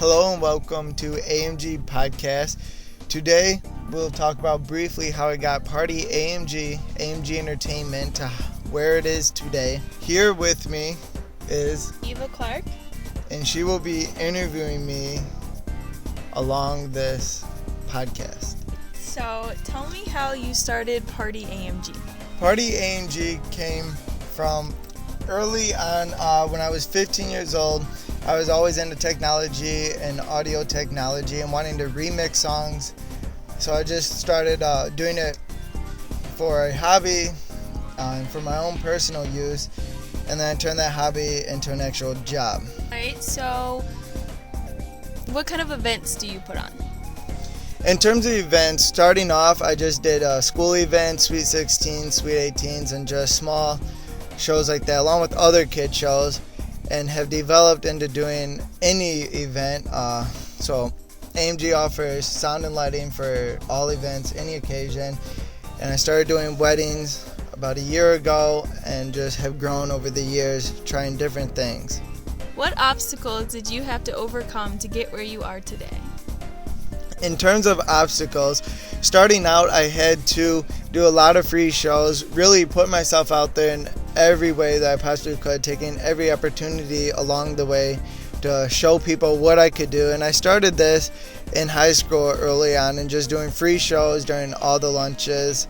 Hello and welcome to AMG Podcast. Today we'll talk about briefly how I got Starting AMG Entertainment to where it is today. Here with me is Eva Clark, and she will be interviewing me along this podcast. So tell me how you started Starting AMG. Starting AMG came from early on when I was 15 years old. I was always into technology and audio technology and wanting to remix songs. So I just started doing it for a hobby and for my own personal use. And then I turned that hobby into an actual job. Alright, so what kind of events do you put on? In terms of events, starting off, I just did school events, Sweet 16s, Sweet 18s, and just small shows like that, along with other kid shows, and have developed into doing any event. So AMG offers sound and lighting for all events, any occasion. And I started doing weddings about a year ago and just have grown over the years trying different things. What obstacles did you have to overcome to get where you are today? In terms of obstacles, starting out, I had to do a lot of free shows, really put myself out there in every way that I possibly could, taking every opportunity along the way to show people what I could do. And I started this in high school early on and just doing free shows during all the lunches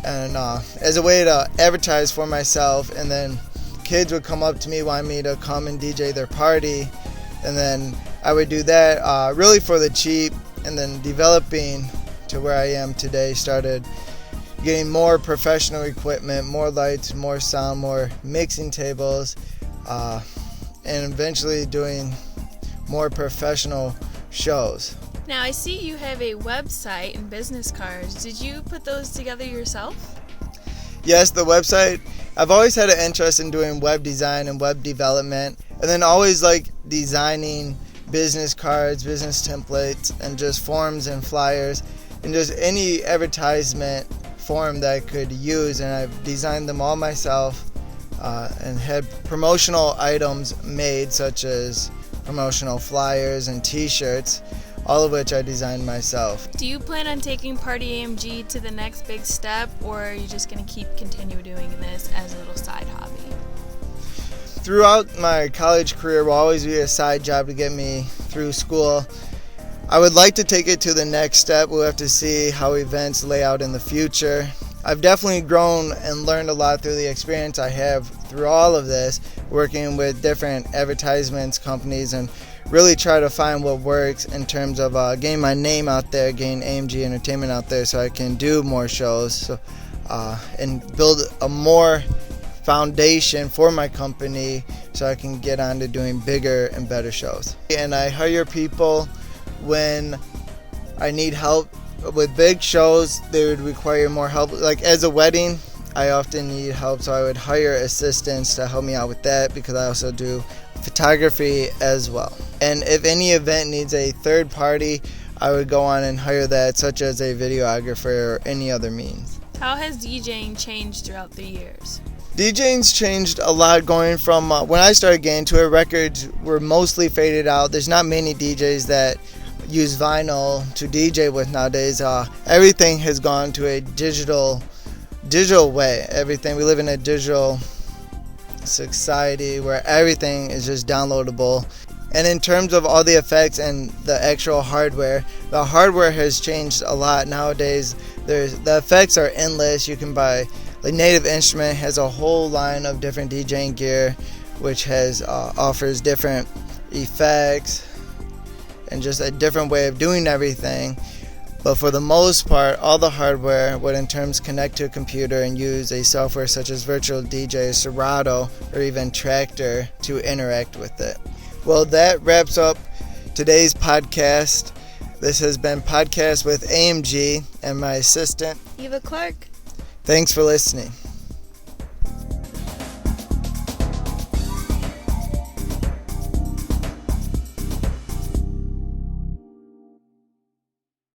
and as a way to advertise for myself. And then kids would come up to me wanting me to come and DJ their party, and then I would do that really for the cheap. And then developing to where I am today, started getting more professional equipment, more lights, more sound, more mixing tables, and eventually doing more professional shows. Now I see you have a website and business cards. Did you put those together yourself? Yes, the website. I've always had an interest in doing web design and web development, and then always like designing business cards, business templates, and just forms and flyers, and just any advertisement form that I could use. And I've designed them all myself and had promotional items made, such as promotional flyers and t-shirts, all of which I designed myself. Do you plan on taking Starting AMG to the next big step, or are you just going to continue doing this as a little side hobby? Throughout my college career will always be a side job to get me through school. I would like to take it to the next step. We'll have to see how events lay out in the future. I've definitely grown and learned a lot through the experience I have through all of this, working with different advertisements, companies, and really try to find what works in terms of getting my name out there, getting AMG Entertainment out there so I can do more shows and build a more foundation for my company so I can get on to doing bigger and better shows. And I hire people when I need help. With big shows, they would require more help. Like as a wedding, I often need help, so I would hire assistants to help me out with that, because I also do photography as well. And if any event needs a third party, I would go on and hire that, such as a videographer or any other means. How has DJing changed throughout the years? DJing's changed a lot, going from when I started getting to it, records were mostly faded out. There's not many DJs that use vinyl to DJ with nowadays. Everything has gone to a digital way. Everything, we live in a digital society where everything is just downloadable. And in terms of all the effects and the actual hardware, the hardware has changed a lot nowadays. The effects are endless. You can buy, like Native Instrument has a whole line of different DJing gear, which has offers different effects and just a different way of doing everything. But for the most part, all the hardware would in terms connect to a computer and use a software such as Virtual DJ, Serato, or even Tractor to interact with it. Well, that wraps up today's podcast. This has been Podcast with AMG and my assistant, Eva Clark. Thanks for listening.